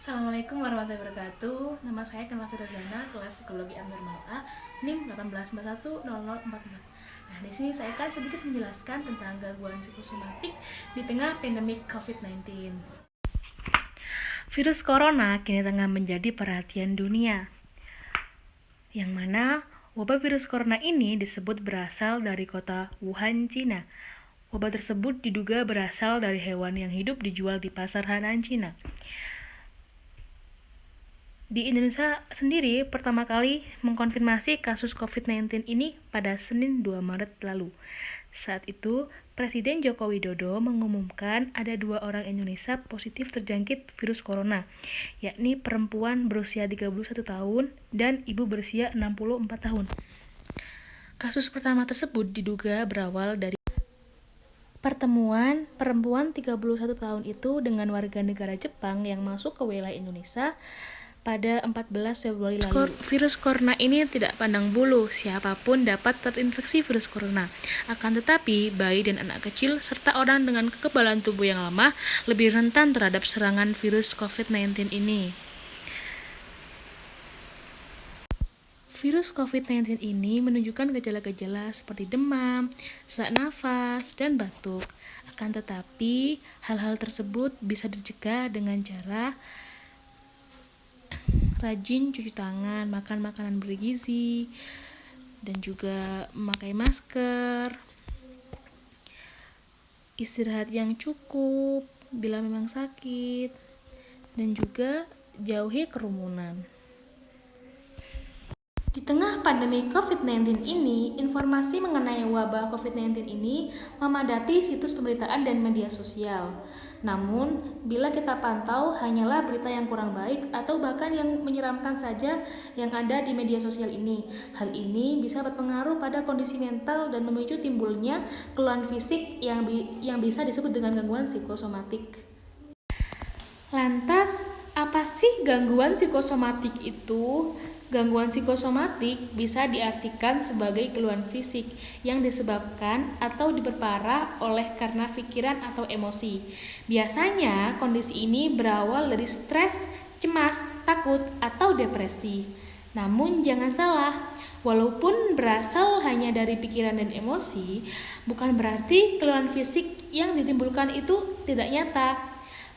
Assalamualaikum warahmatullahi wabarakatuh. Nama saya Kenla Firazana, kelas Psikologi Abnormal A, NIM 18410044. Nah, di sini saya akan sedikit menjelaskan tentang gangguan psikosomatik di tengah pandemik COVID-19. Virus corona kini tengah menjadi perhatian dunia, yang mana wabah virus corona ini disebut berasal dari kota Wuhan, Cina. Wabah tersebut diduga berasal dari hewan yang hidup dijual di pasar Hanan, Cina. Di Indonesia sendiri pertama kali mengkonfirmasi kasus COVID-19 ini pada Senin 2 Maret lalu. Saat itu, Presiden Joko Widodo mengumumkan ada 2 orang Indonesia positif terjangkit virus corona, yakni perempuan berusia 31 tahun dan ibu berusia 64 tahun. Kasus pertama tersebut diduga berawal dari pertemuan perempuan 31 tahun itu dengan warga negara Jepang yang masuk ke wilayah Indonesia pada 14 Februari lalu. Virus corona ini tidak pandang bulu, siapapun dapat terinfeksi virus corona. Akan tetapi, bayi dan anak kecil serta orang dengan kekebalan tubuh yang lemah lebih rentan terhadap serangan virus COVID-19 ini. Virus COVID-19 ini menunjukkan gejala-gejala seperti demam, sesak nafas, dan batuk. Akan tetapi, hal-hal tersebut bisa dicegah dengan cara rajin cuci tangan, makan makanan bergizi, dan juga memakai masker, istirahat yang cukup bila memang sakit, dan juga jauhi kerumunan. Di tengah pandemi COVID-19 ini, informasi mengenai wabah COVID-19 ini memadati situs pemberitaan dan media sosial. Namun, bila kita pantau hanyalah berita yang kurang baik atau bahkan yang menyeramkan saja yang ada di media sosial ini. Hal ini bisa berpengaruh pada kondisi mental dan memicu timbulnya keluhan fisik yang bisa disebut dengan gangguan psikosomatik. Lantas, apa sih gangguan psikosomatik itu? Gangguan psikosomatik bisa diartikan sebagai keluhan fisik yang disebabkan atau diperparah oleh karena pikiran atau emosi. Biasanya kondisi ini berawal dari stres, cemas, takut, atau depresi. Namun jangan salah, walaupun berasal hanya dari pikiran dan emosi, bukan berarti keluhan fisik yang ditimbulkan itu tidak nyata.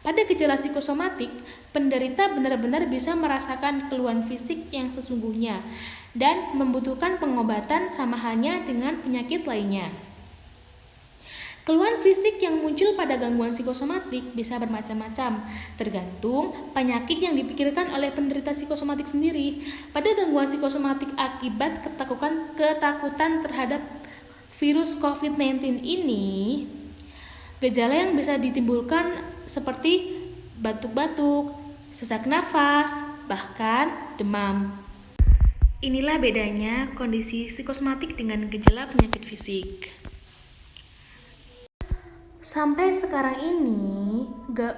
Pada gejala psikosomatik, penderita benar-benar bisa merasakan keluhan fisik yang sesungguhnya dan membutuhkan pengobatan sama halnya dengan penyakit lainnya. Keluhan fisik yang muncul pada gangguan psikosomatik bisa bermacam-macam, tergantung penyakit yang dipikirkan oleh penderita psikosomatik sendiri. Pada gangguan psikosomatik akibat ketakutan terhadap virus COVID-19 ini, gejala yang bisa ditimbulkan seperti batuk-batuk, sesak nafas, bahkan demam. Inilah bedanya kondisi psikosomatik dengan gejala penyakit fisik. Sampai sekarang ini,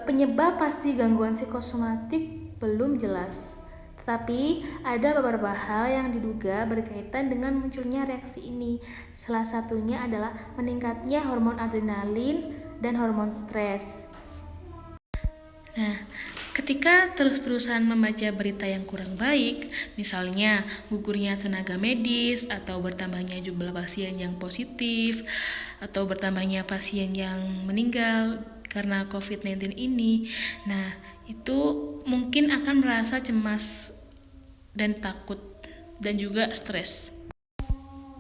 penyebab pasti gangguan psikosomatik belum jelas. Tetapi ada beberapa hal yang diduga berkaitan dengan munculnya reaksi ini. Salah satunya adalah meningkatnya hormon adrenalin dan hormon stres. Nah, ketika terus-terusan membaca berita yang kurang baik, misalnya gugurnya tenaga medis atau bertambahnya jumlah pasien yang positif atau bertambahnya pasien yang meninggal karena COVID-19 ini, nah itu mungkin akan merasa cemas dan takut dan juga stres.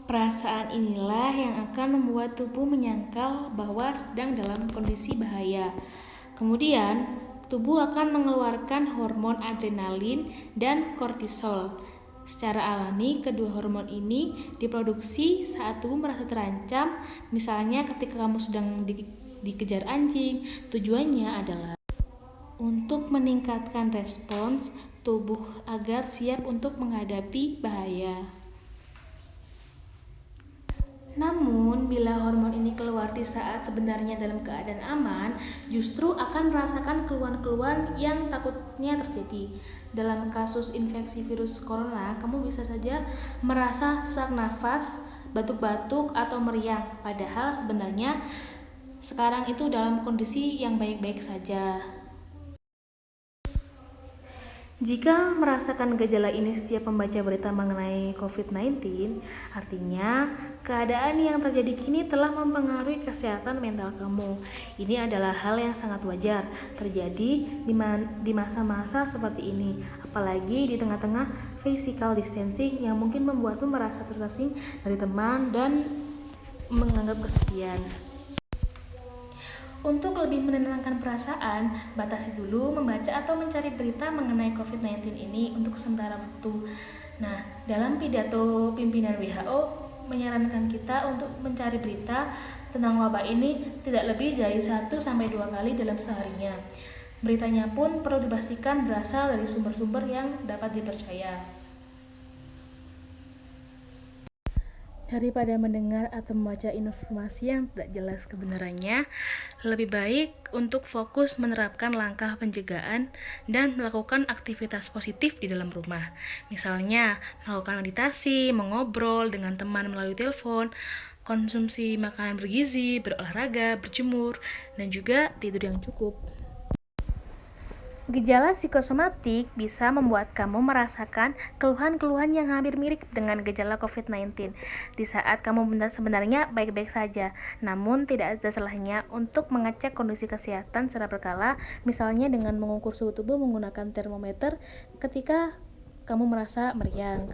Perasaan inilah yang akan membuat tubuh menyangkal bahwa sedang dalam kondisi bahaya. Kemudian, tubuh akan mengeluarkan hormon adrenalin dan kortisol. Secara alami, kedua hormon ini diproduksi saat tubuh merasa terancam, misalnya ketika kamu sedang dikejar anjing. Tujuannya adalah untuk meningkatkan respons tubuh agar siap untuk menghadapi bahaya. Namun, bila hormon ini keluar di saat sebenarnya dalam keadaan aman, justru akan merasakan keluhan-keluhan yang takutnya terjadi. Dalam kasus infeksi virus corona, kamu bisa saja merasa sesak nafas, batuk-batuk, atau meriang, padahal sebenarnya sekarang itu dalam kondisi yang baik-baik saja. Jika merasakan gejala ini setiap membaca berita mengenai COVID-19, artinya keadaan yang terjadi kini telah mempengaruhi kesehatan mental kamu. Ini adalah hal yang sangat wajar terjadi di masa-masa seperti ini, apalagi di tengah-tengah physical distancing yang mungkin membuatmu merasa terasing dari teman dan menganggap kesepian. Untuk lebih menenangkan perasaan, batasi dulu membaca atau mencari berita mengenai COVID-19 ini untuk sementara waktu. Nah, dalam pidato pimpinan WHO menyarankan kita untuk mencari berita tentang wabah ini tidak lebih dari 1-2 kali dalam seharinya. Beritanya pun perlu dipastikan berasal dari sumber-sumber yang dapat dipercaya. Daripada mendengar atau membaca informasi yang tidak jelas kebenarannya, lebih baik untuk fokus menerapkan langkah pencegahan dan melakukan aktivitas positif di dalam rumah. Misalnya, melakukan meditasi, mengobrol dengan teman melalui telepon, konsumsi makanan bergizi, berolahraga, berjemur, dan juga tidur yang cukup. Gejala psikosomatik bisa membuat kamu merasakan keluhan-keluhan yang hampir mirip dengan gejala COVID-19 di saat kamu sebenarnya baik-baik saja. Namun tidak ada salahnya untuk mengecek kondisi kesehatan secara berkala, misalnya dengan mengukur suhu tubuh menggunakan termometer ketika kamu merasa meriang.